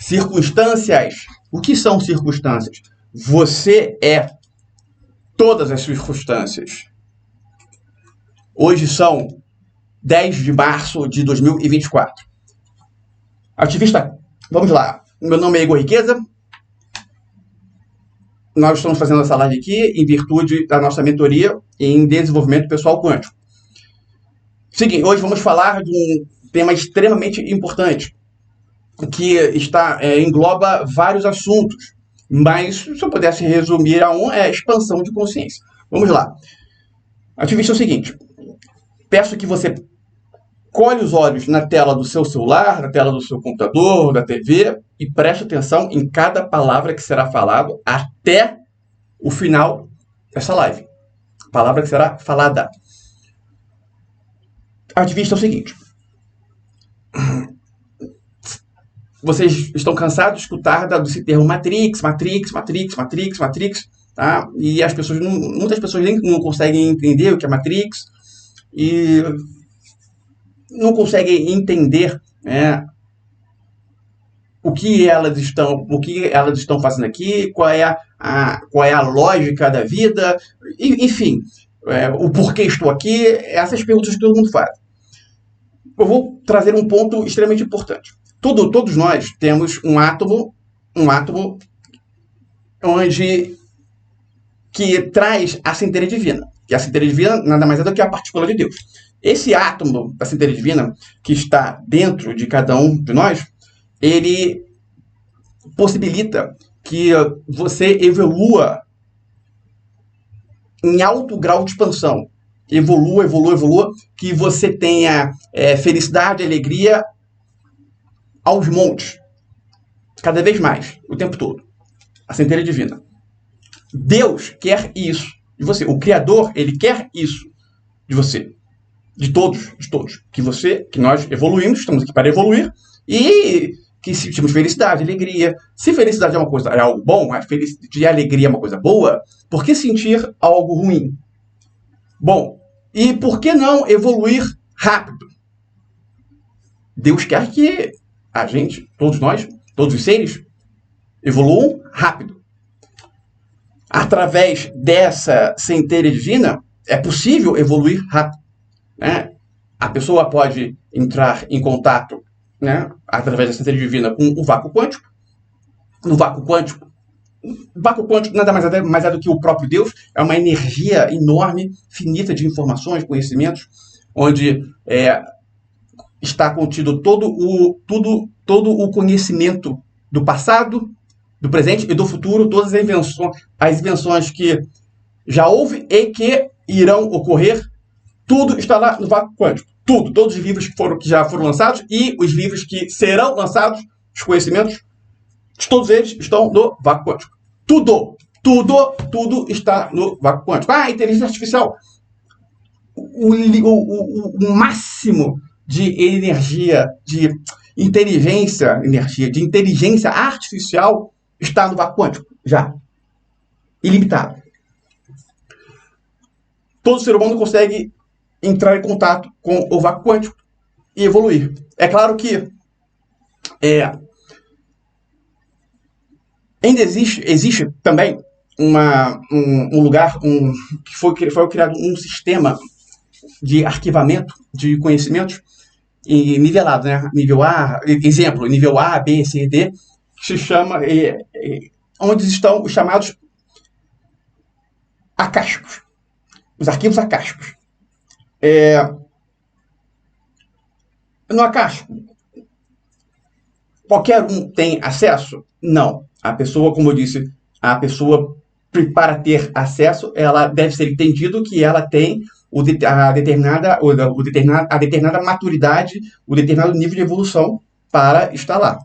Circunstâncias. O que são circunstâncias? Você é todas as circunstâncias. Hoje são 10 de março de 2024. Ativista, vamos lá. Meu nome é Igor Riqueza. Nós estamos fazendo essa live aqui em virtude da nossa mentoria em desenvolvimento pessoal quântico. Seguinte, hoje vamos falar de um tema extremamente importante, que engloba vários assuntos, mas se eu pudesse resumir a um, é expansão de consciência. Vamos lá. Ativista, é o seguinte, peço que você colhe os olhos na tela do seu celular, na tela do seu computador, da TV, e preste atenção em cada palavra que será falado até o final dessa live. Palavra que será falada. Ativista, é o seguinte. Vocês estão cansados de escutar desse termo Matrix, tá? E muitas pessoas nem não conseguem entender o que é Matrix e não conseguem entender o que elas estão fazendo aqui, qual é a lógica da vida, enfim, o porquê estou aqui, essas perguntas que todo mundo faz. Eu vou trazer um ponto extremamente importante. Todos nós temos um átomo que traz a centelha divina. E a centelha divina nada mais é do que a partícula de Deus. Esse átomo da centelha divina, que está dentro de cada um de nós, ele possibilita que você evolua em alto grau de expansão. Evolua, que você tenha felicidade, alegria aos montes. Cada vez mais, o tempo todo. A centelha divina. Deus quer isso de você. O Criador, ele quer isso de você. De todos. Que nós evoluímos, estamos aqui para evoluir, e que sentimos felicidade, alegria. Se felicidade é algo bom, e alegria é uma coisa boa, por que sentir algo ruim? Bom, e por que não evoluir rápido? Deus quer que a gente, todos nós, todos os seres, evoluam rápido. Através dessa centelha divina, é possível evoluir rápido. A pessoa pode entrar em contato, através da centelha divina, com o vácuo quântico. No vácuo quântico, nada mais é do que o próprio Deus, é uma energia enorme, finita de informações, conhecimentos, onde está contido todo o conhecimento do passado, do presente e do futuro, todas as invenções que já houve e que irão ocorrer, tudo está lá no vácuo quântico. Todos os livros que já foram lançados e os livros que serão lançados, os conhecimentos, todos eles estão no vácuo quântico. Tudo está no vácuo quântico. Inteligência artificial. O máximo de energia, de inteligência artificial está no vácuo quântico, já. Ilimitado. Todo ser humano consegue entrar em contato com o vácuo quântico e evoluir. É claro que ainda existe também um lugar que foi criado um sistema de arquivamento de conhecimentos e nivelado, nível A, exemplo, nível A, B, C, D, que se chama, onde estão os chamados acásticos, os arquivos acásticos. No acástico, qualquer um tem acesso? Não. A pessoa, como eu disse, para ter acesso, ela deve ser entendido que ela tem a determinada maturidade, o determinado nível de evolução para estar lá.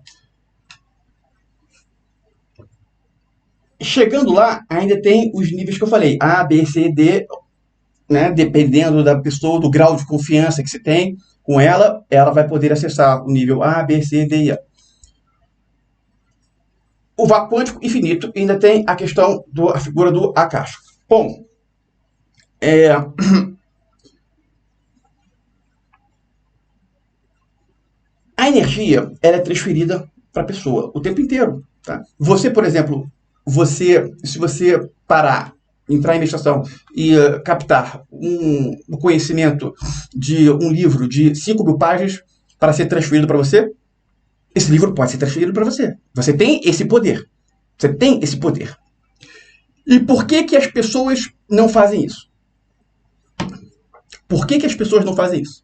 Chegando lá, ainda tem os níveis que eu falei, A, B, C, D, dependendo da pessoa, do grau de confiança que se tem com ela, ela vai poder acessar o nível A, B, C, D e E. O vácuo quântico infinito ainda tem a questão a figura do acástico. Bom, a energia ela é transferida para a pessoa o tempo inteiro. Tá? Você, por exemplo, se você parar, entrar em meditação e captar um conhecimento de um livro de 5.000 páginas para ser transferido para você, esse livro pode ser transferido para você. Você tem esse poder. Você tem esse poder. E por que que as pessoas não fazem isso? Por que que as pessoas não fazem isso?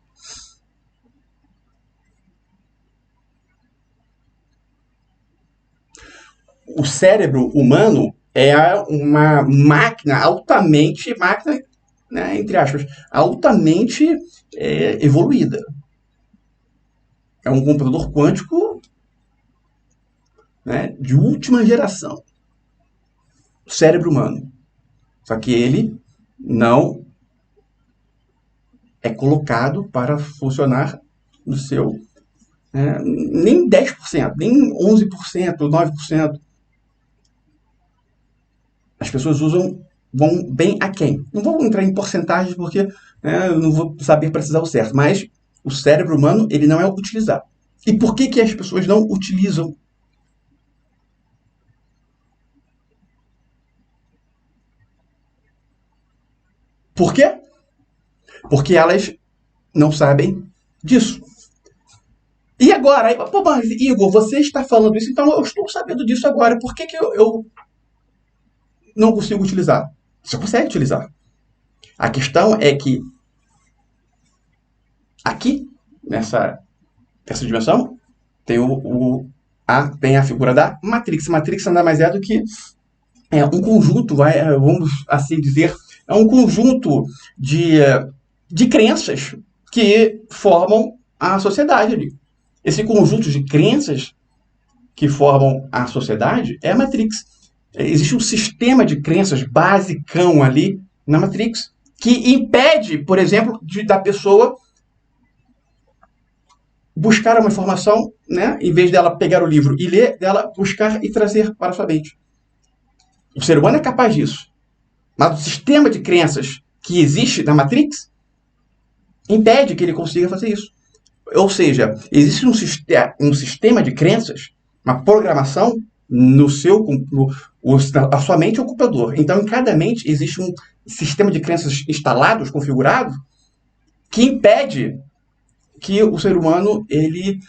O cérebro humano é uma máquina altamente, máquina, né, entre aspas, altamente evoluída. É um computador quântico, né, de última geração. O cérebro humano. Só que ele não é colocado para funcionar no seu, nem 10%, nem 11%, 9%. As pessoas vão bem aquém. Não vou entrar em porcentagens porque eu não vou saber precisar o certo, mas o cérebro humano ele não é utilizado. E por que que as pessoas não utilizam? Por quê? Porque elas não sabem disso. E agora, pô, mas Igor, você está falando isso, então eu estou sabendo disso agora. Por que que eu não consigo utilizar? Você consegue utilizar. A questão é que aqui, nessa dimensão, tem a figura da Matrix. Matrix nada mais é do que um conjunto, vamos assim dizer, é um conjunto de crenças que formam a sociedade ali. Esse conjunto de crenças que formam a sociedade é a Matrix. Existe um sistema de crenças basicão ali na Matrix que impede, por exemplo, da pessoa buscar uma informação, né, em vez dela pegar o livro e ler, dela buscar e trazer para a sua mente. O ser humano é capaz disso. Mas o sistema de crenças que existe na Matrix impede que ele consiga fazer isso. Ou seja, existe um sistema de crenças, uma programação a sua mente é o computador. Então, em cada mente existe um sistema de crenças instalados, configurado, que impede que o ser humano ele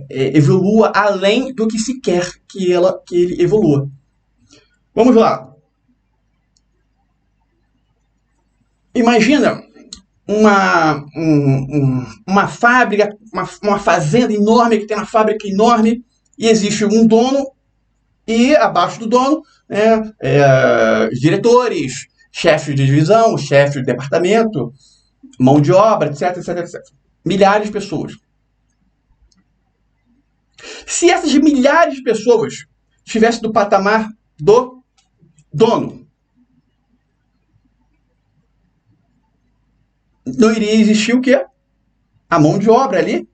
evolua além do que se quer que ele evolua. Vamos lá. Imagina uma fábrica, uma fazenda enorme que tem uma fábrica enorme e existe um dono e abaixo do dono diretores, chefes de divisão, chefes de departamento, mão de obra, etc, etc, etc. Milhares de pessoas. Se essas milhares de pessoas estivessem no patamar do dono, não iria existir o quê? A mão de obra ali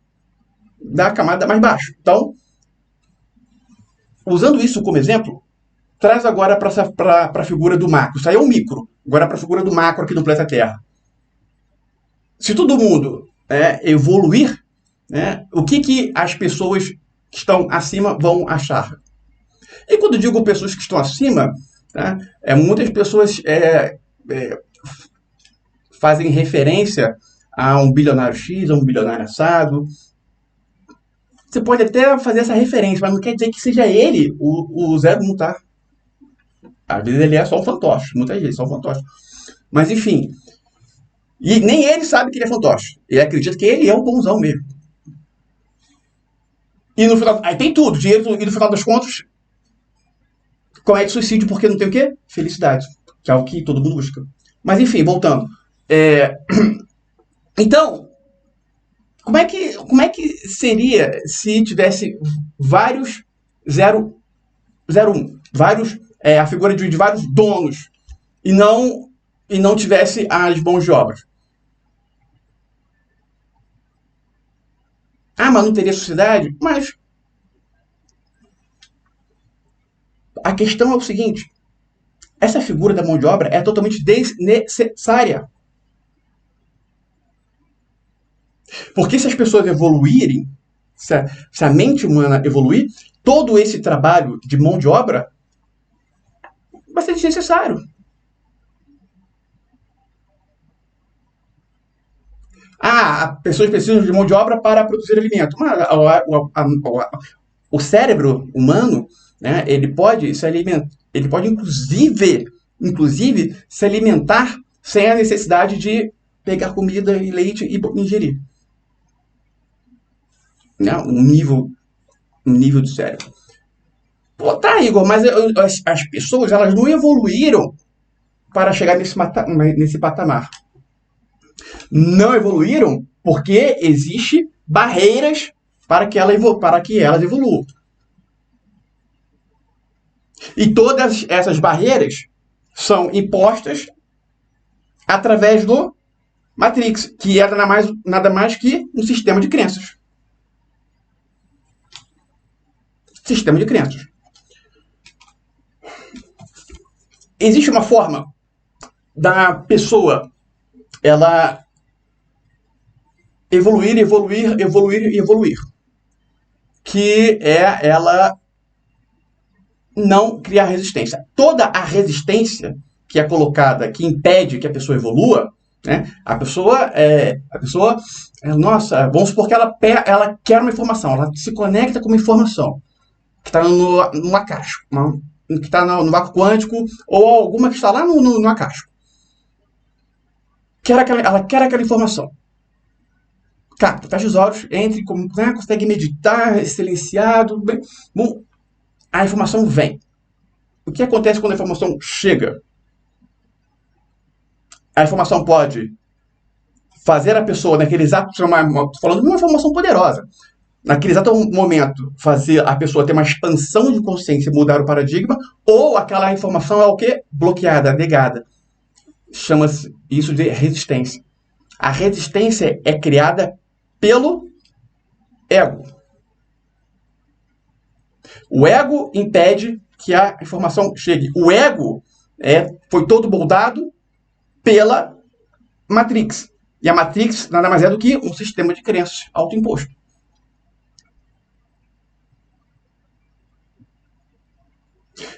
da camada mais baixa. Então, usando isso como exemplo, traz agora para a figura do macro. Isso aí é um micro. Agora para a figura do macro aqui no planeta Terra. Se todo mundo evoluir, o que as pessoas que estão acima vão achar? E quando digo pessoas que estão acima, muitas pessoas fazem referência a um bilionário X, a um bilionário assado. Você pode até fazer essa referência, mas não quer dizer que seja ele o 01, tá? Às vezes ele é só um fantoche, muitas vezes só um fantoche. Mas enfim, e nem ele sabe que ele é fantoche. Ele acredita que ele é um bonzão mesmo. E no final, aí tem tudo, dinheiro, e no final das contas, comete suicídio porque não tem o quê? Felicidade, que é o que todo mundo busca. Mas enfim, voltando. Então, como é que seria se tivesse vários 001, vários, a figura de vários donos, e não tivesse as mãos de obras? Ah, mas não teria sociedade? Mas a questão é o seguinte, essa figura da mão de obra é totalmente desnecessária. Porque se as pessoas evoluírem, se a mente humana evoluir, todo esse trabalho de mão de obra vai ser desnecessário. Pessoas precisam de mão de obra para produzir alimento. Mas o cérebro humano, né, ele pode se alimentar, ele pode inclusive se alimentar sem a necessidade de pegar comida e leite e ingerir. Né, um nível do cérebro. Pô, tá, Igor, mas as pessoas elas não evoluíram para chegar nesse patamar. Não evoluíram porque existem barreiras para que elas evoluam. E todas essas barreiras são impostas através do Matrix, que é nada mais que um sistema de crenças. Sistema de crenças. Existe uma forma da pessoa ela evoluir, que é ela não criar resistência. Toda a resistência que é colocada, que impede que a pessoa evolua, né? A pessoa, nossa, vamos supor que ela quer uma informação, ela se conecta com uma informação que está numa caixa, que está no vácuo quântico, ou alguma que está lá numa caixa. Ela quer aquela informação. Tá, fecha os olhos, entre, consegue meditar, silenciado. Bom, a informação vem. O que acontece quando a informação chega? A informação pode fazer a pessoa, naquele exato... Estou falando de uma informação poderosa. Naquele exato momento, fazer a pessoa ter uma expansão de consciência, mudar o paradigma, ou aquela informação é o quê? Bloqueada, negada. Chama-se isso de resistência. A resistência é criada pelo ego. O ego impede que a informação chegue. O ego foi todo moldado pela Matrix. E a Matrix nada mais é do que um sistema de crenças autoimposto.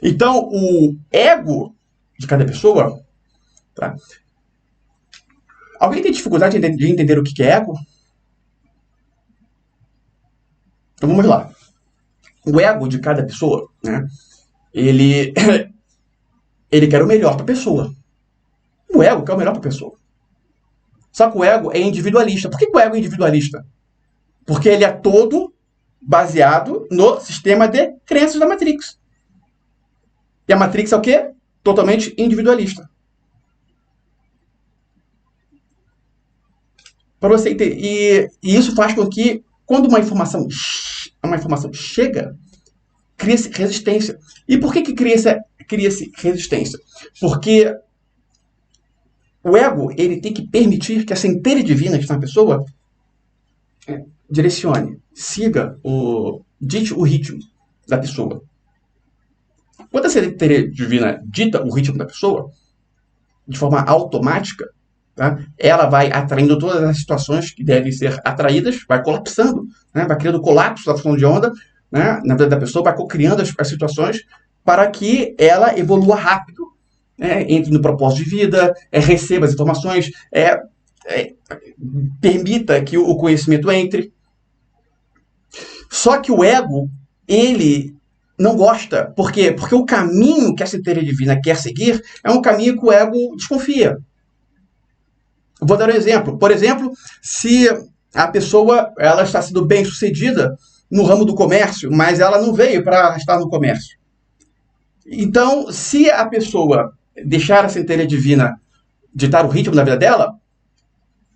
Então, o ego de cada pessoa... Tá? Alguém tem dificuldade de entender o que é ego? Então vamos lá. O ego de cada pessoa, né, ele quer o melhor para a pessoa. O ego quer o melhor para a pessoa. Só que o ego é individualista. Por que o ego é individualista? Porque ele é todo baseado no sistema de crenças da Matrix. E a Matrix é o quê? Totalmente individualista. Para você entender. E isso faz com que, quando uma informação chega, cria-se resistência. E por que cria-se resistência? Porque o ego ele tem que permitir que a centelha divina que está na pessoa direcione, dite o ritmo da pessoa. Quando a centelha divina dita o ritmo da pessoa, de forma automática, tá? Ela vai atraindo todas as situações que devem ser atraídas, vai colapsando, né? Vai criando colapso da função de onda, né? Na vida da pessoa, vai criando as situações para que ela evolua rápido, né? Entre no propósito de vida, receba as informações, permita que o conhecimento entre. Só que o ego, ele não gosta. Por quê? Porque o caminho que a centelha divina quer seguir é um caminho que o ego desconfia. Vou dar um exemplo. Por exemplo, se a pessoa ela está sendo bem sucedida no ramo do comércio, mas ela não veio para estar no comércio. Então, se a pessoa deixar a centelha divina ditar o ritmo da vida dela,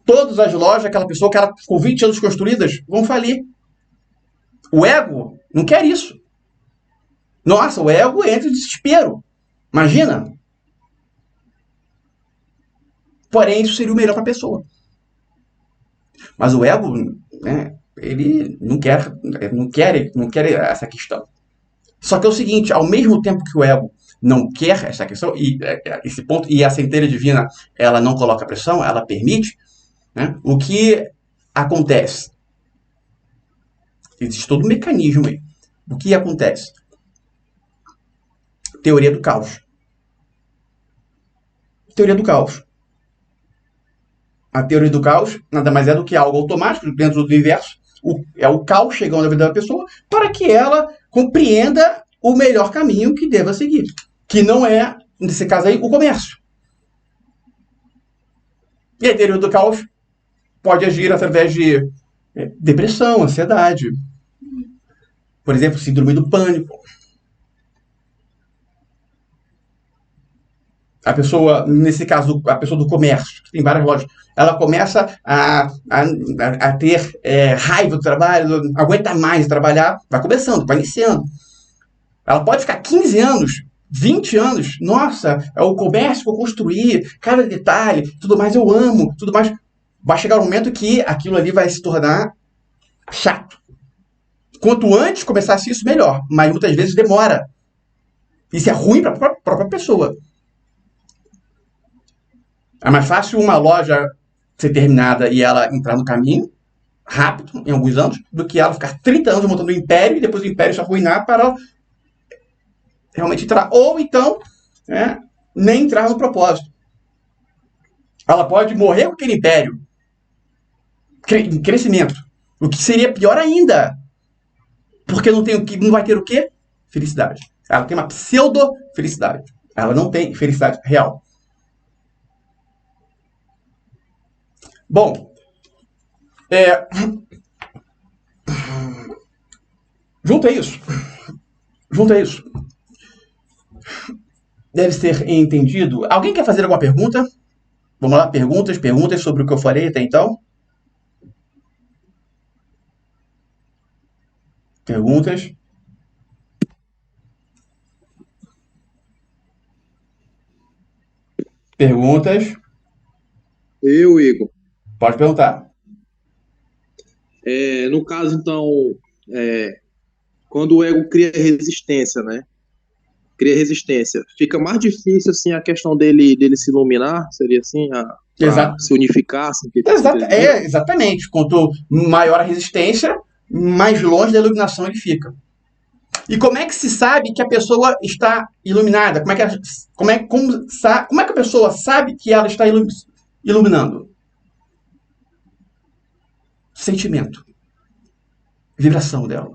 todas as lojas daquela pessoa que ela com 20 anos construídas vão falir. O ego não quer isso. Nossa, o ego entra em desespero. Imagina. Porém, isso seria o melhor para a pessoa. Mas o ego, né, ele não quer essa questão. Só que é o seguinte, ao mesmo tempo que o ego não quer essa questão, e esse ponto, e a centelha divina ela não coloca pressão, ela permite, né, o que acontece? Existe todo um mecanismo aí. O que acontece? Teoria do caos. Teoria do caos. A teoria do caos nada mais é do que algo automático dentro do universo. É o caos chegando na vida da pessoa para que ela compreenda o melhor caminho que deva seguir. Que não é, nesse caso aí, o comércio. E a teoria do caos pode agir através de depressão, ansiedade. Por exemplo, síndrome do pânico. A pessoa, nesse caso, a pessoa do comércio, que tem várias lojas, ela começa a ter raiva do trabalho, não aguenta mais trabalhar, vai começando, vai iniciando. Ela pode ficar 15 anos, 20 anos, nossa, é o comércio que eu construí, cada detalhe, tudo mais eu amo, tudo mais. Vai chegar um momento que aquilo ali vai se tornar chato. Quanto antes começasse isso, melhor, mas muitas vezes demora. Isso é ruim para a própria pessoa. É mais fácil uma loja ser terminada e ela entrar no caminho, rápido, em alguns anos, do que ela ficar 30 anos montando um império e depois o império se arruinar para realmente entrar. Ou então, nem entrar no propósito. Ela pode morrer com aquele império em crescimento. O que seria pior ainda. Porque não vai ter o quê? Felicidade. Ela tem uma pseudo-felicidade. Ela não tem felicidade real. Bom, junto a isso, deve ser entendido. Alguém quer fazer alguma pergunta? Vamos lá, perguntas sobre o que eu falei até então. Perguntas? Perguntas? Eu, Igor. Pode perguntar. No caso, então, quando o ego cria resistência, né? Cria resistência. Fica mais difícil, assim, a questão dele se iluminar, seria assim, para Exato. se unificar, Exatamente. Quanto maior a resistência, mais longe da iluminação ele fica. E como é que se sabe que a pessoa está iluminada? Como é que a pessoa sabe que ela está iluminando? Sentimento. Vibração dela.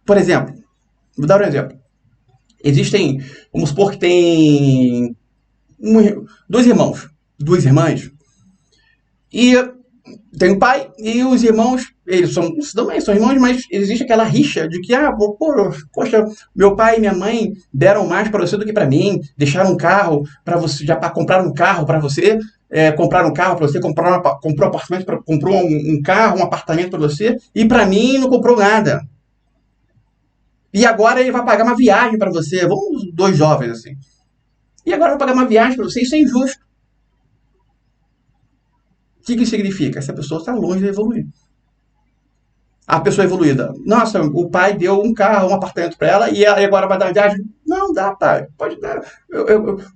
Por exemplo, vou dar um exemplo. Vamos supor que tem dois irmãos, duas irmãs, e tem o pai e os irmãos, eles também são irmãos, mas existe aquela rixa de que, poxa, meu pai e minha mãe deram mais para você do que para mim, deixaram um carro para você, já compraram um carro para você, compraram um carro para você, comprou um apartamento, comprou um carro, um apartamento para você, e para mim não comprou nada. E agora ele vai pagar uma viagem para você, vamos dois jovens assim. E agora vai pagar uma viagem para você, isso é injusto. O que significa? Essa pessoa está longe de evoluir. A pessoa evoluída, nossa, o pai deu um carro, um apartamento para ela e agora vai dar viagem. Não dá, pai, pode dar.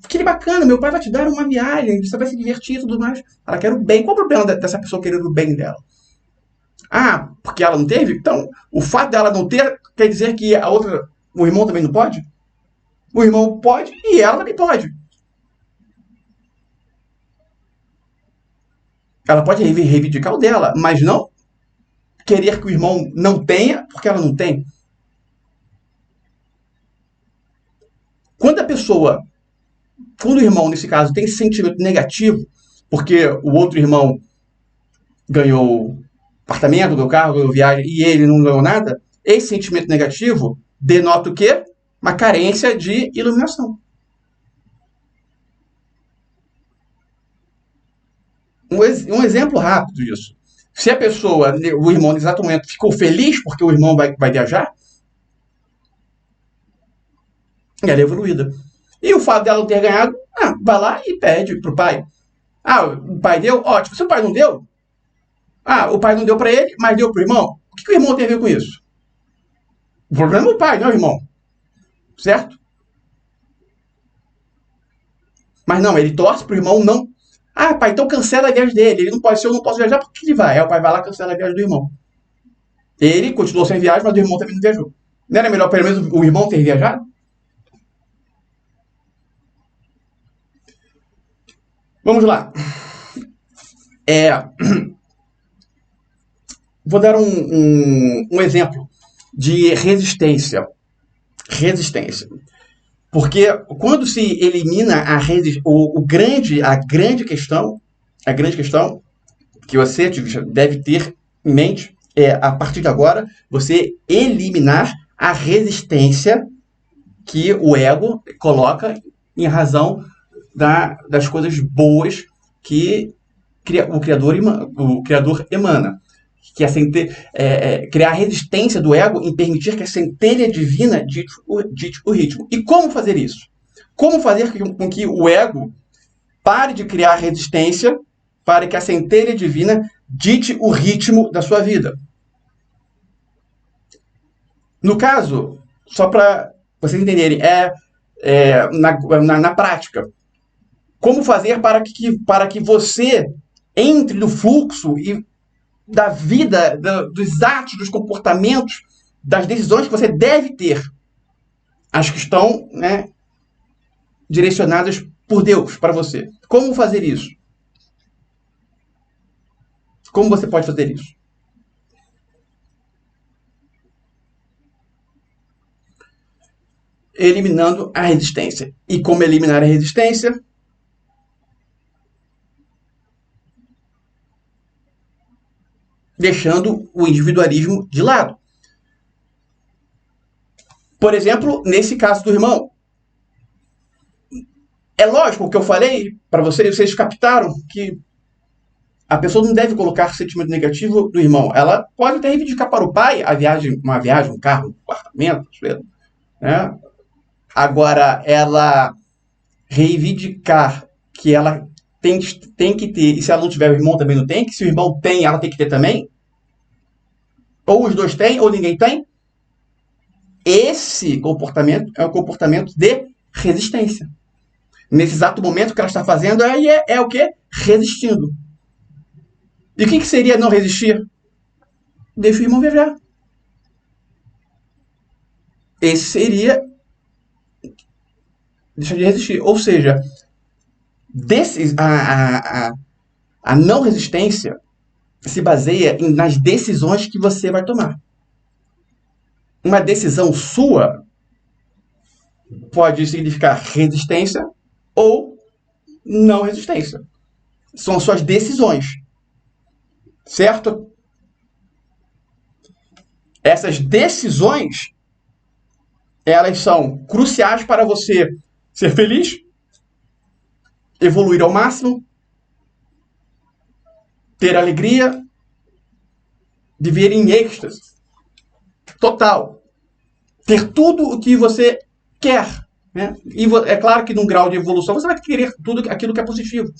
Que bacana, meu pai vai te dar uma viagem, você vai se divertir e tudo mais. Ela quer o bem. Qual o problema dessa pessoa querer o bem dela? Ah, porque ela não teve? Então, o fato dela não ter quer dizer que o irmão também não pode? O irmão pode e ela também pode. Ela pode reivindicar o dela, mas não querer que o irmão não tenha porque ela não tem. Quando o irmão, nesse caso, tem sentimento negativo, porque o outro irmão ganhou apartamento, ganhou carro, ganhou viagem e ele não ganhou nada, esse sentimento negativo denota o quê? Uma carência de iluminação. Um exemplo rápido disso. Se a pessoa, o irmão, no exato momento, ficou feliz porque o irmão vai viajar, ela é evoluída. E o fato dela não ter ganhado, vai lá e pede pro pai. O pai deu? Ótimo. Se o pai não deu, o pai não deu para ele, mas deu pro irmão. O que o irmão tem a ver com isso? O problema é o pai, não é o irmão. Certo? Mas não, ele torce pro irmão não. Ah, pai, então cancela a viagem dele. Ele não pode, se eu não posso viajar, por que ele vai? Aí o pai vai lá e cancela a viagem do irmão. Ele continuou sem viagem, mas o irmão também não viajou. Não era melhor, pelo menos, o irmão ter viajado? Vamos lá. Vou dar um exemplo de resistência. Resistência. Porque quando se elimina a a grande questão que você deve ter em mente é, a partir de agora, você eliminar a resistência que o ego coloca em razão das coisas boas que o criador emana. Que criar a resistência do ego em permitir que a centelha divina dite o ritmo. E como fazer isso? Como fazer com que o ego pare de criar resistência para que a centelha divina dite o ritmo da sua vida? No caso, só para vocês entenderem, na prática, como fazer para que você entre no fluxo da vida, dos atos, dos comportamentos, das decisões que você deve ter, as que estão, né, direcionadas por Deus para você. Como fazer isso? Como você pode fazer isso? Eliminando a resistência. E como eliminar a resistência? Deixando o individualismo de lado. Por exemplo, nesse caso do irmão. É lógico o que eu falei para vocês captaram que a pessoa não deve colocar sentimento negativo do irmão. Ela pode até reivindicar para o pai uma viagem, um carro, um apartamento, né? Agora, ela reivindicar que ela tem que ter, e se ela não tiver, o irmão também não tem, que se o irmão tem, ela tem que ter também, ou os dois têm, ou ninguém tem, esse comportamento é um comportamento de resistência. Nesse exato momento, o que ela está fazendo é o quê? Resistindo. E o que seria não resistir? Deixa o irmão viajar. Esse seria deixar de resistir. Ou seja, a não resistência se baseia nas decisões que você vai tomar. Uma decisão sua pode significar resistência ou não resistência. São suas decisões. Certo? Essas decisões, elas são cruciais para você ser feliz, evoluir ao máximo, ter alegria, viver em êxtase total, ter tudo o que você quer, né? E é claro que num grau de evolução você vai querer tudo aquilo que é positivo.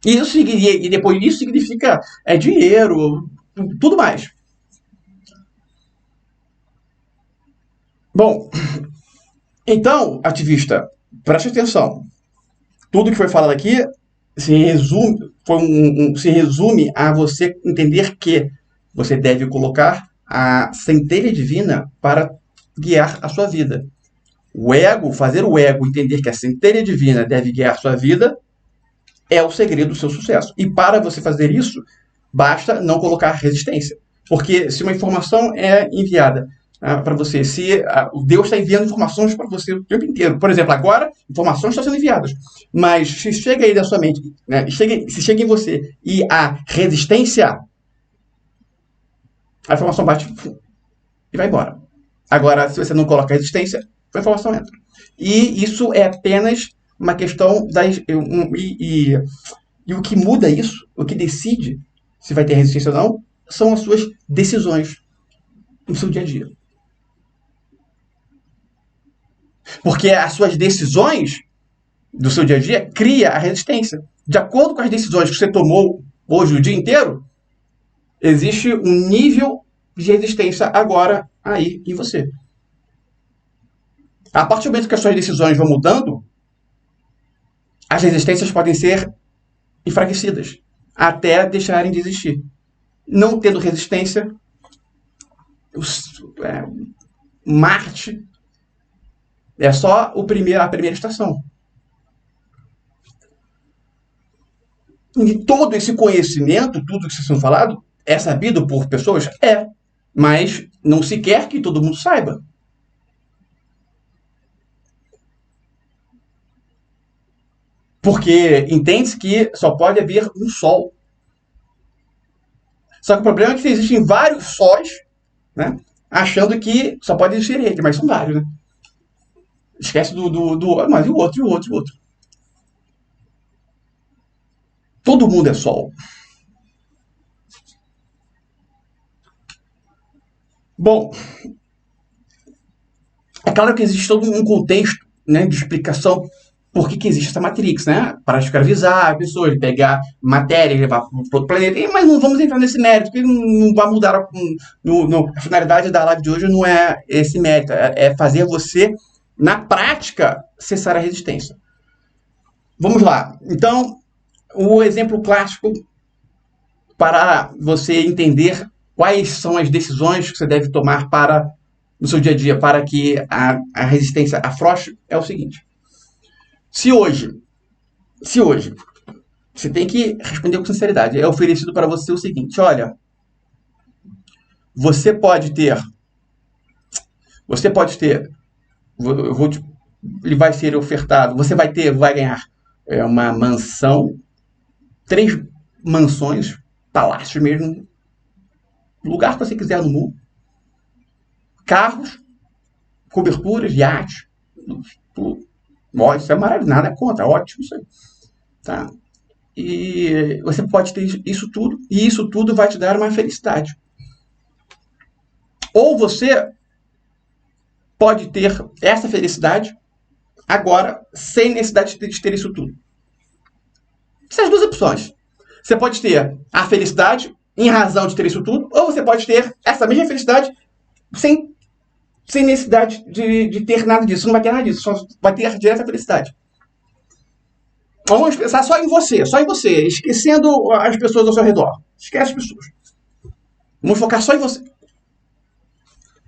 E depois isso significa dinheiro, tudo mais. Bom, então, ativista, preste atenção. Tudo que foi falado aqui se resume a você entender que você deve colocar a centelha divina para guiar a sua vida. Fazer o ego entender que a centelha divina deve guiar a sua vida é o segredo do seu sucesso. E para você fazer isso, basta não colocar resistência. Porque se uma informação é enviada para você, se Deus está enviando informações para você o tempo inteiro. Por exemplo, agora, informações estão sendo enviadas. Mas se chega aí da sua mente, né, se chega em você e a resistência, a informação bate e vai embora. Agora, se você não coloca resistência, a informação entra. E isso é apenas uma questão e o que muda isso, o que decide se vai ter resistência ou não, são as suas decisões no seu dia a dia. Porque as suas decisões do seu dia a dia cria a resistência. De acordo com as decisões que você tomou hoje o dia inteiro, existe um nível de resistência agora aí em você. A partir do momento que as suas decisões vão mudando, as resistências podem ser enfraquecidas, até deixarem de existir. Não tendo resistência, Marte é só a primeira estação. E todo esse conhecimento, tudo que vocês estão falando, é sabido por pessoas? É. Mas não se quer que todo mundo saiba. Porque entende-se que só pode haver um Sol. Só que o problema é que existem vários sóis, né? Achando que só pode existir ele, mas são vários, né? Esquece mas e o outro, e o outro, e o outro. Todo mundo é Sol. Bom, é claro que existe todo um contexto, né, de explicação por que existe essa Matrix, né? Para escravizar a pessoa, pegar matéria e levar para outro planeta. Mas não vamos entrar nesse mérito, porque não vai mudar. A finalidade da live de hoje não é esse mérito, é fazer você, na prática, cessar a resistência. Vamos lá. Então, o exemplo clássico para você entender quais são as decisões que você deve tomar no seu dia a dia para que a resistência afrouxe é o seguinte. Se hoje você tem que responder com sinceridade, é oferecido para você o seguinte: olha, você pode ter, ele vai ser ofertado, você vai ganhar uma mansão, 3 mansões, palácios mesmo, lugar que você quiser no mundo, carros, coberturas, iates, tudo. Isso é maravilhoso, nada contra, ótimo isso aí. Tá? E você pode ter isso tudo, e isso tudo vai te dar uma felicidade. Ou você pode ter essa felicidade agora, sem necessidade de ter isso tudo. Essas 2 opções. Você pode ter a felicidade em razão de ter isso tudo, ou você pode ter essa mesma felicidade sem necessidade de ter nada disso. Você não vai ter nada disso, só vai ter direto a felicidade. Vamos pensar só em você, esquecendo as pessoas ao seu redor. Esquece as pessoas. Vamos focar só em você.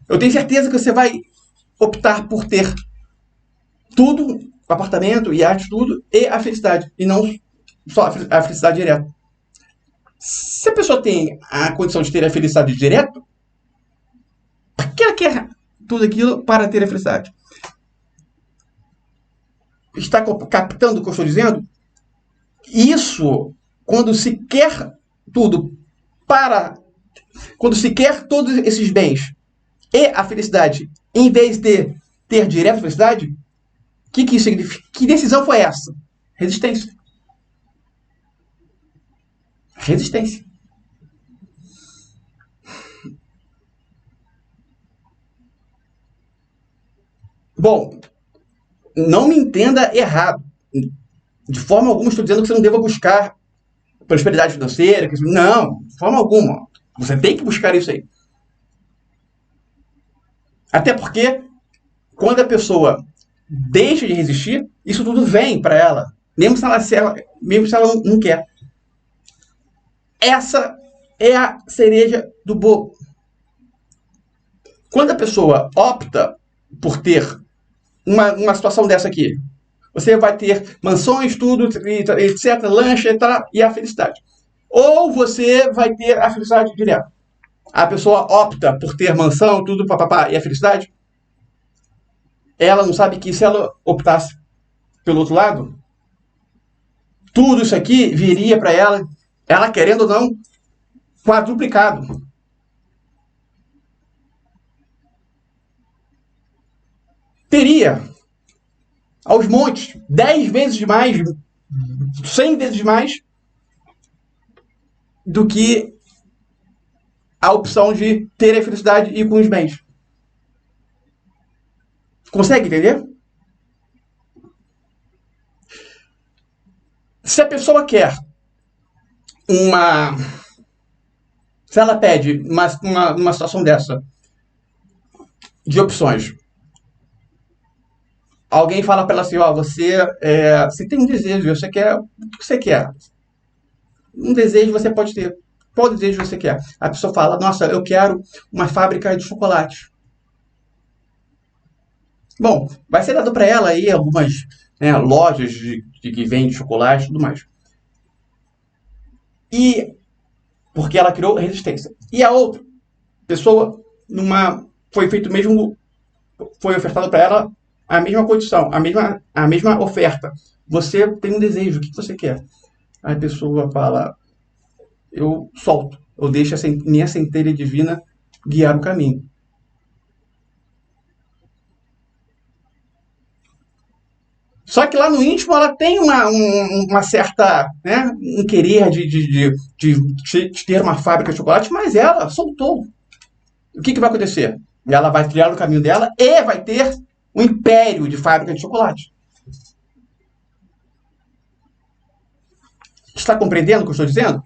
Eu tenho certeza que você vai optar por ter tudo, apartamento, iate, tudo, e a felicidade, e não só a felicidade direta. Se a pessoa tem a condição de ter a felicidade direto, para que ela quer tudo aquilo para ter a felicidade? Está captando o que eu estou dizendo? Isso, quando se quer tudo quando se quer todos esses bens e a felicidade, em vez de ter direto a felicidade, o que isso significa? Que decisão foi essa? Resistência. Resistência. Bom, não me entenda errado. De forma alguma estou dizendo que você não deva buscar prosperidade financeira. Não, de forma alguma. Você tem que buscar isso aí. Até porque, quando a pessoa deixa de resistir, isso tudo vem para ela. Mesmo se ela não quer. Essa é a cereja do bolo. Quando a pessoa opta por ter uma situação dessa aqui, você vai ter mansões, tudo, etc., lancha, etc., e a felicidade. Ou você vai ter a felicidade direta. A pessoa opta por ter mansão, tudo, papapá, e a felicidade. Ela não sabe que se ela optasse pelo outro lado, tudo isso aqui viria para ela querendo ou não, quadruplicado. Teria aos montes, 10 vezes mais, 100 vezes mais do que a opção de ter a felicidade e ir com os bens. Consegue entender? Se a pessoa quer se ela pede uma situação dessa de opções, alguém fala para ela assim, ó, você tem um desejo, você quer o que você quer. Um desejo você pode ter. Qual desejo você quer? A pessoa fala, nossa, eu quero uma fábrica de chocolate. Bom, vai ser dado para ela aí algumas, né, lojas de que vende chocolate e tudo mais. E porque ela criou resistência. E a outra pessoa, foi feito mesmo, foi ofertado para ela a mesma condição, a mesma oferta. Você tem um desejo, o que você quer? Aí a pessoa fala, eu solto, eu deixo minha centelha divina guiar o caminho. Só que lá no íntimo ela tem uma certa, né, um querer de ter uma fábrica de chocolate, mas ela soltou. O que vai acontecer? Ela vai trilhar no caminho dela e vai ter um império de fábrica de chocolate. Está compreendendo o que eu estou dizendo?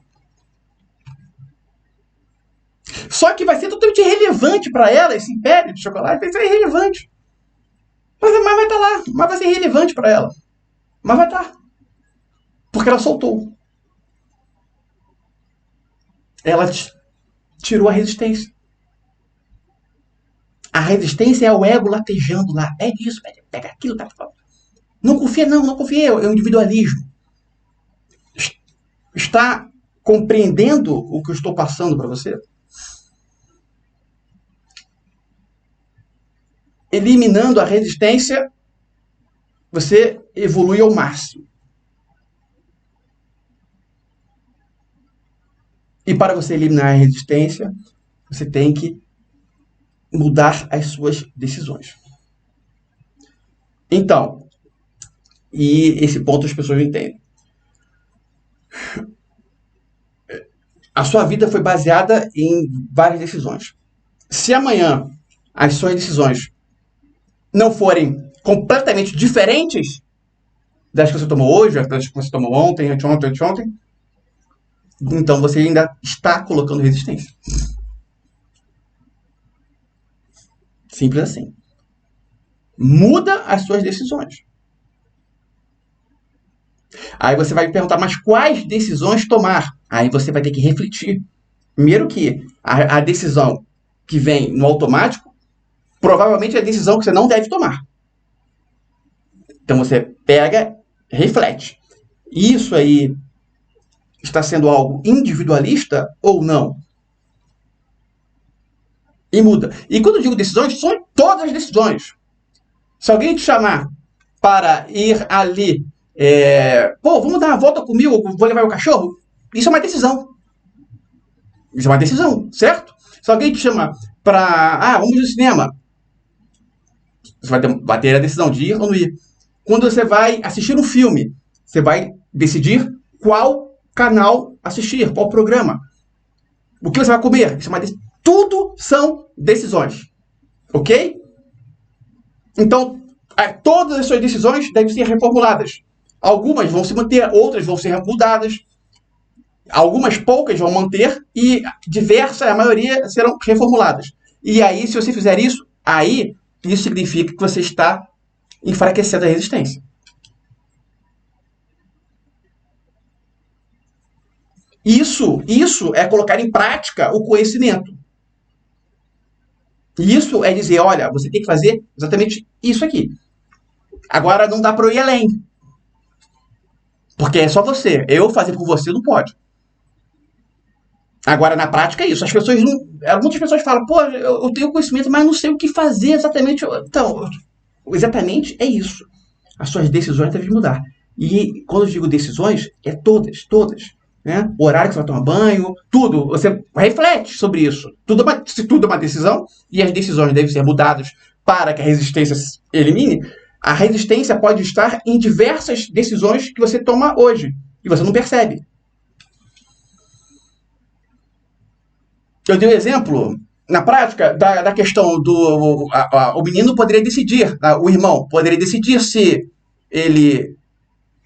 Só que vai ser totalmente irrelevante para ela, esse império de chocolate vai ser irrelevante. Mas vai estar lá, mas vai ser irrelevante para ela. Mas vai estar. Porque ela soltou. Ela tirou a resistência. A resistência é o ego latejando lá. É isso, pega aquilo, tá? Não confia, não confia, é o individualismo. Está compreendendo o que eu estou passando para você? Eliminando a resistência, você evolui ao máximo. E para você eliminar a resistência, você tem que mudar as suas decisões. Então, e esse ponto as pessoas não entendem. A sua vida foi baseada em várias decisões. Se amanhã as suas decisões não forem completamente diferentes das que você tomou hoje, das que você tomou ontem, anteontem, então você ainda está colocando resistência. Simples assim. Muda as suas decisões. Aí você vai me perguntar, mas quais decisões tomar? Aí você vai ter que refletir. Primeiro que a decisão que vem no automático, provavelmente é a decisão que você não deve tomar. Então você pega, reflete. Isso aí está sendo algo individualista ou não? E muda. E quando eu digo decisões, são todas as decisões. Se alguém te chamar para ir ali, vamos dar uma volta comigo, vou levar o cachorro, isso é uma decisão. Isso é uma decisão, certo? Se alguém te chama para, vamos no cinema, você vai ter a decisão de ir ou não ir. Quando você vai assistir um filme, você vai decidir qual canal assistir, qual programa. O que você vai comer, isso é uma decisão. Tudo são decisões, ok? Então, todas as suas decisões devem ser reformuladas. Algumas vão se manter, outras vão ser mudadas. Algumas poucas vão manter e diversas, a maioria, serão reformuladas. E aí, se você fizer isso, aí isso significa que você está enfraquecendo a resistência. Isso é colocar em prática o conhecimento. Isso é dizer, olha, você tem que fazer exatamente isso aqui. Agora não dá para eu ir além. Porque é só você. Eu fazer por você não pode. Agora, na prática, é isso. As pessoas não. Muitas pessoas falam, pô, eu tenho conhecimento, mas não sei o que fazer exatamente. Então, exatamente é isso. As suas decisões devem mudar. E quando eu digo decisões, é todas, todas. Né? O horário que você vai tomar banho, tudo. Você reflete sobre isso. Se tudo é uma decisão, e as decisões devem ser mudadas para que a resistência se elimine, a resistência pode estar em diversas decisões que você toma hoje. E você não percebe. Eu dei um exemplo, na prática, da questão do... o menino poderia decidir, o irmão poderia decidir se ele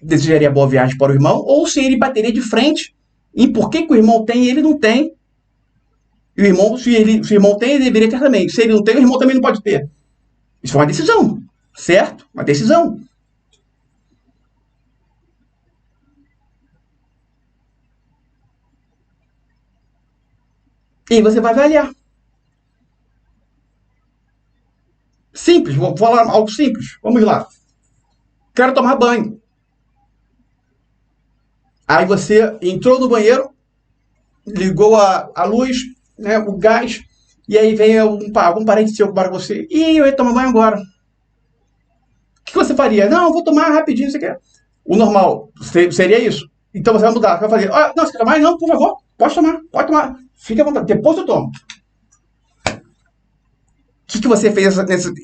desejaria boa viagem para o irmão ou se ele bateria de frente em por que o irmão tem e ele não tem. E o irmão, se o irmão tem, ele deveria ter também. Se ele não tem, o irmão também não pode ter. Isso é uma decisão, certo? Uma decisão. E você vai avaliar. Simples, vou falar algo simples. Vamos lá. Quero tomar banho. Aí você entrou no banheiro, ligou a luz, né, o gás, e aí vem algum parente seu para você. E eu ia tomar banho agora. O que você faria? Não, eu vou tomar rapidinho, você quer. O normal seria isso. Então você vai mudar. Você vai fazer, não, você quer tomar? Não, por favor, pode tomar. Fique à vontade, depois eu tomo. O que você fez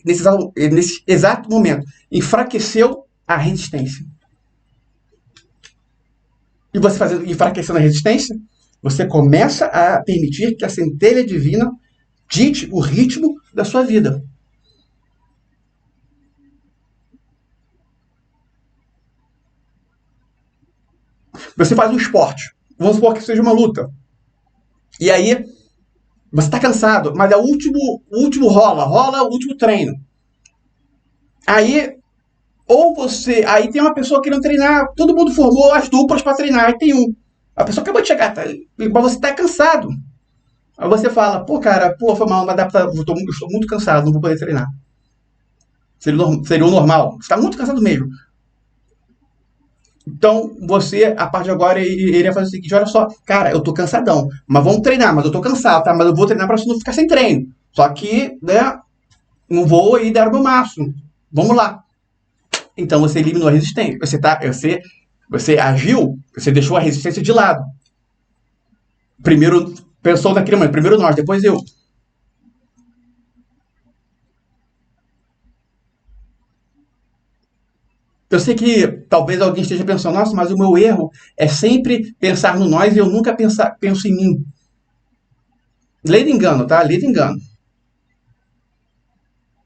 nesse exato momento? Enfraqueceu a resistência. E você enfraquecendo a resistência, você começa a permitir que a centelha divina dite o ritmo da sua vida. Você faz um esporte. Vamos supor que seja uma luta. E aí, você está cansado, mas é o último rola o último treino. Aí tem uma pessoa querendo treinar, todo mundo formou as duplas para treinar, aí tem a pessoa acabou de chegar, mas você está cansado. Aí você fala, cara, foi mal, não dá pra, eu estou muito cansado, não vou poder treinar. Seria o normal, você está muito cansado mesmo. Então, você, a partir de agora, iria fazer o seguinte, olha só, cara, eu tô cansadão, mas vamos treinar, mas eu tô cansado, tá? Mas eu vou treinar pra não ficar sem treino. Só que, né, não vou aí dar o meu máximo. Vamos lá. Então, você eliminou a resistência. Você agiu, você deixou a resistência de lado. Primeiro, pensou naquele momento, primeiro nós, depois eu. Eu sei que talvez alguém esteja pensando, nossa, mas o meu erro é sempre pensar no nós e eu nunca penso em mim. Lê de engano, tá? Lê de engano.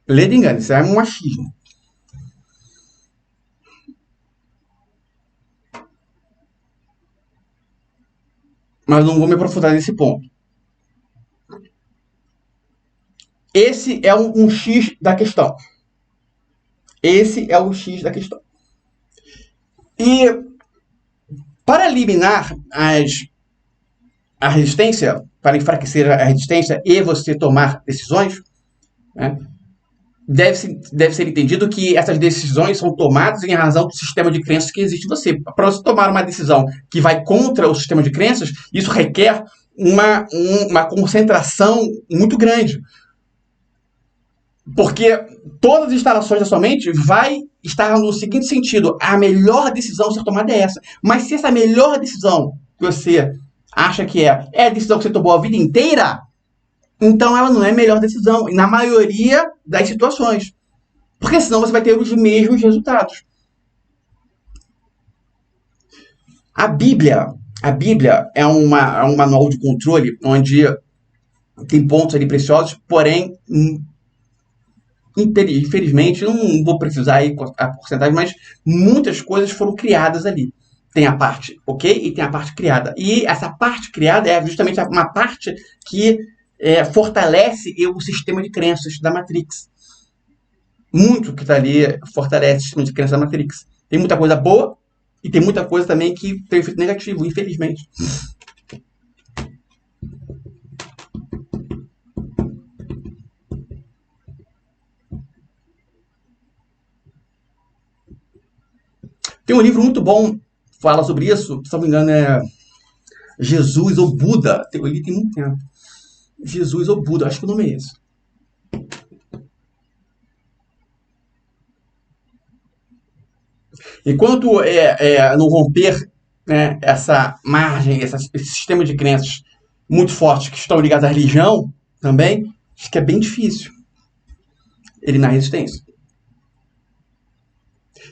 Lê de engano, isso é um machismo. Mas não vou me aprofundar nesse ponto. Esse é um X da questão. Esse é o X da questão. E para eliminar a resistência, para enfraquecer a resistência e você tomar decisões, né, deve ser entendido que essas decisões são tomadas em razão do sistema de crenças que existe em você. Para você tomar uma decisão que vai contra o sistema de crenças, isso requer uma concentração muito grande. Porque todas as instalações da sua mente vai estar no seguinte sentido: a melhor decisão a ser tomada é essa. Mas se essa melhor decisão que você acha que é a decisão que você tomou a vida inteira, então ela não é a melhor decisão, na maioria das situações. Porque senão você vai ter os mesmos resultados. A Bíblia é um manual de controle onde tem pontos ali preciosos, porém, infelizmente, não vou precisar aí a porcentagem, mas muitas coisas foram criadas ali. Tem a parte ok e tem a parte criada. E essa parte criada é justamente uma parte que fortalece o sistema de crenças da Matrix. Muito que está ali fortalece o sistema de crenças da Matrix. Tem muita coisa boa e tem muita coisa também que tem efeito negativo, infelizmente. Tem um livro muito bom que fala sobre isso, se não me engano é Jesus ou Buda. Eu li tem muito tempo. Jesus ou Buda, acho que o nome é esse. Enquanto não romper, né, essa margem, esse sistema de crenças muito fortes que estão ligados à religião também, acho que é bem difícil eliminar a resistência.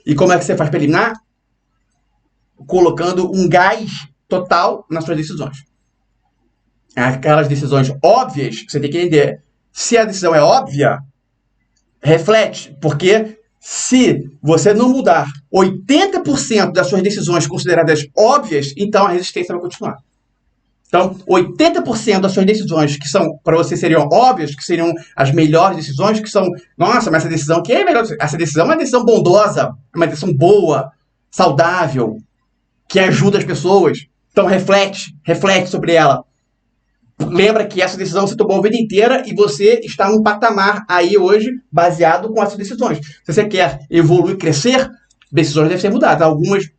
E como é que você faz para eliminar? Colocando um gás total nas suas decisões. Aquelas decisões óbvias, você tem que entender. Se a decisão é óbvia, reflete, porque se você não mudar 80% das suas decisões consideradas óbvias, então a resistência vai continuar. Então, 80% das suas decisões que são, para você, seriam óbvias, que seriam as melhores decisões, que são, nossa, mas essa decisão aqui é melhor. Essa decisão é uma decisão bondosa, uma decisão boa, saudável, que ajuda as pessoas. Então, reflete sobre ela. lembra que essa decisão você tomou a vida inteira e você está num patamar aí hoje baseado com essas decisões. Se você quer evoluir, crescer, decisões devem ser mudadas. Algumas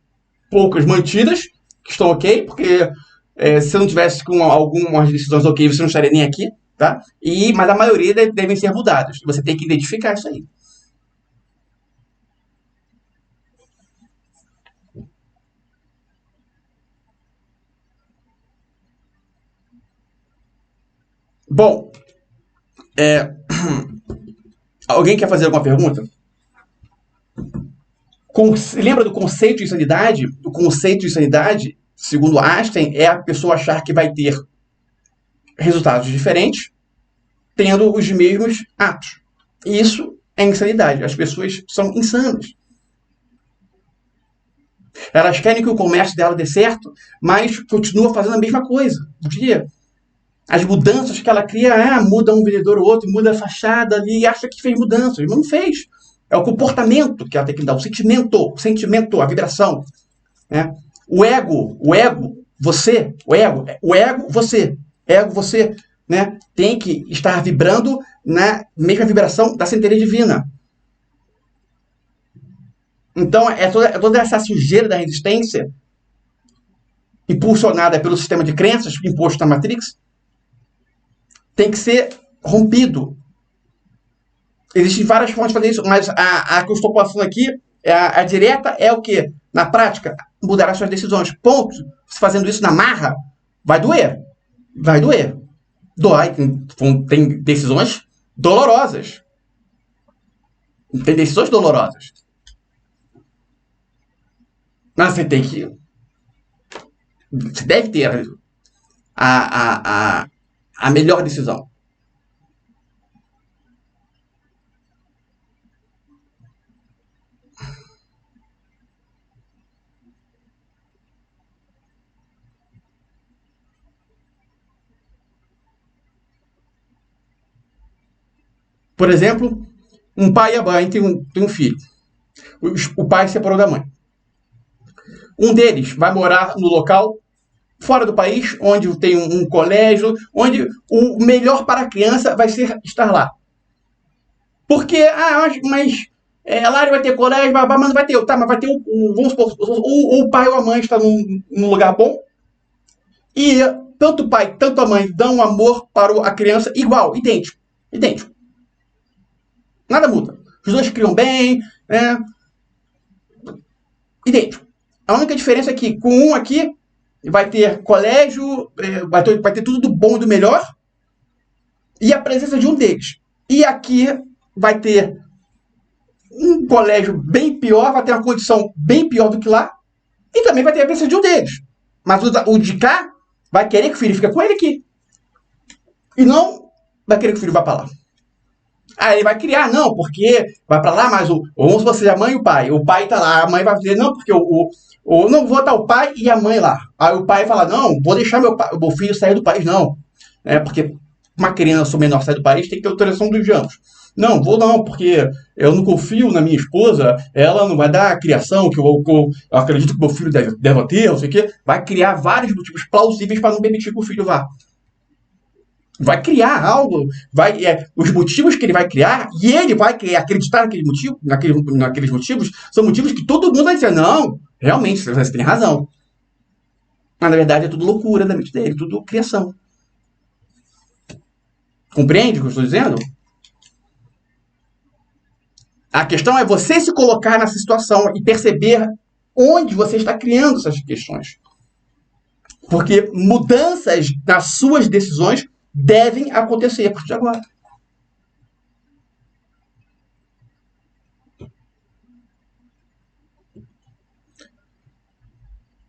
poucas mantidas, que estão ok, porque se não tivesse com algumas decisões ok, você não estaria nem aqui, tá? Mas a maioria devem ser mudadas. Você tem que identificar isso aí. Bom, alguém quer fazer alguma pergunta? Lembra do conceito de insanidade? O conceito de insanidade, segundo Einstein, é a pessoa achar que vai ter resultados diferentes tendo os mesmos atos. Isso é insanidade. As pessoas são insanas. Elas querem que o comércio dela dê certo, mas continua fazendo a mesma coisa. As mudanças que ela cria, muda um vendedor ou outro, muda a fachada ali e acha que fez mudanças, mas não fez. É o comportamento que ela tem que dar, o sentimento, a vibração. Né? O ego, você, né, tem que estar vibrando na mesma vibração da centelha divina. Então, toda essa sujeira da resistência, impulsionada pelo sistema de crenças imposto na Matrix, tem que ser rompido. Existem várias formas de fazer isso, mas a que eu estou passando aqui, a direta é o quê? Na prática, mudar as suas decisões. Ponto. Se fazendo isso na marra, vai doer. Vai doer. Dói. Tem decisões dolorosas. Tem decisões dolorosas. Mas você tem que... Você deve ter a melhor decisão. Por exemplo, um pai e a mãe tem um filho. O pai se separou da mãe. Um deles vai morar no local fora do país, onde tem um colégio, onde o melhor para a criança vai ser estar lá. Porque, mas lá ele vai ter colégio, mas não vai ter. Tá, mas vai ter vamos supor, o pai ou a mãe está num lugar bom, e tanto o pai, tanto a mãe dão um amor para a criança igual, idêntico. Nada muda. Os dois criam bem, né? Idêntico. A única diferença é que com um aqui vai ter colégio, vai ter tudo do bom e do melhor, e a presença de um deles. E aqui vai ter um colégio bem pior, vai ter uma condição bem pior do que lá, e também vai ter a presença de um deles. Mas o de cá vai querer que o filho fique com ele aqui. E não vai querer que o filho vá para lá. Aí ele vai criar, não, porque vai pra lá, mas vamos supor seja a mãe e o pai tá lá, a mãe vai dizer, não, porque não vou estar o pai e a mãe lá. Aí o pai fala, não, vou deixar meu filho sair do país, não. Porque uma criança menor sair do país tem que ter autorização dos ambos. Não, vou não, porque eu não confio na minha esposa, ela não vai dar a criação que eu acredito que meu filho deve ter, não sei o quê. Vai criar vários motivos plausíveis para não permitir que o filho vá. Vai criar algo, os motivos que ele vai criar, e ele vai acreditar naqueles motivos, são motivos que todo mundo vai dizer, não, realmente, você tem razão. Mas, na verdade, é tudo loucura da mente dele, tudo criação. Compreende o que eu estou dizendo? A questão é você se colocar nessa situação e perceber onde você está criando essas questões. Porque mudanças nas suas decisões devem acontecer a partir de agora.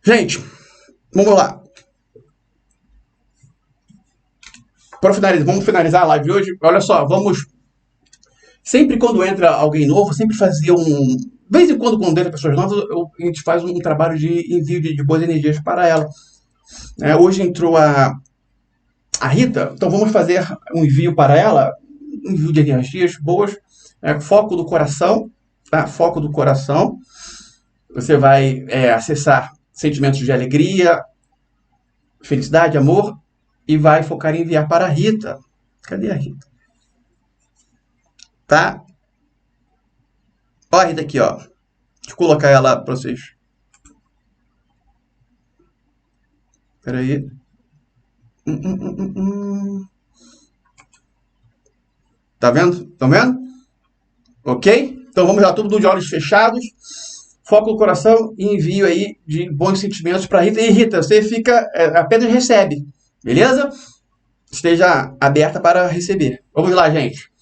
Gente, vamos lá. Vamos finalizar a live de hoje. Olha só, sempre quando entra alguém novo, sempre fazer de vez em quando entra pessoas novas, a gente faz um trabalho de envio de boas energias para ela. Hoje entrou a Rita, então vamos fazer um envio para ela, um envio de energias boas, foco do coração, tá? Foco do coração. Você vai acessar sentimentos de alegria, felicidade, amor, e vai focar em enviar para a Rita. Cadê a Rita? Tá? Ó a Rita aqui, ó. Deixa eu colocar ela para vocês. Espera aí. Tá vendo? Estão vendo? Ok? Então vamos lá, tudo de olhos fechados. Foco no coração e envio aí de bons sentimentos para Rita. E Rita, você fica, apenas recebe, beleza? Esteja aberta para receber. Vamos lá, gente.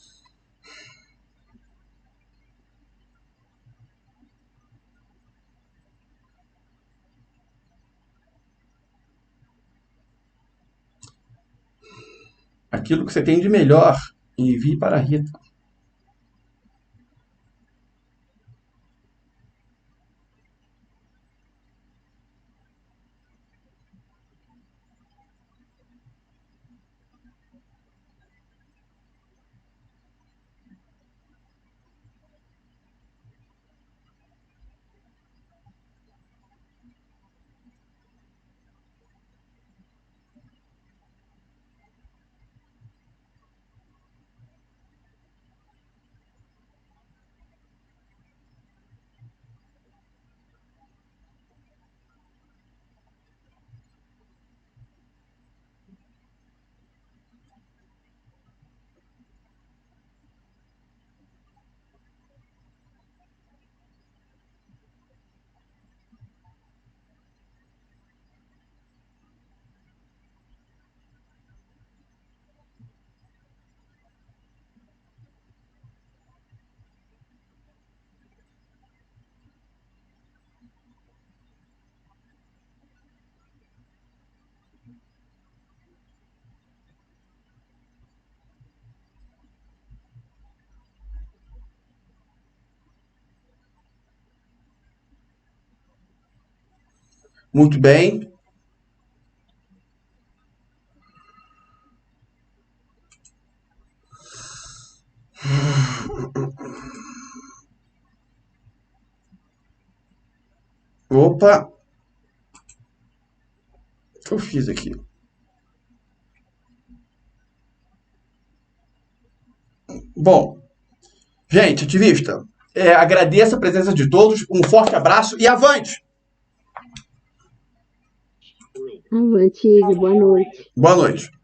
Aquilo que você tem de melhor, envie para a Rita. Muito bem. Opa. O que eu fiz aqui? Bom, gente, ativista, agradeço a presença de todos, um forte abraço e avante! Avante, Igor. Boa noite. Boa noite.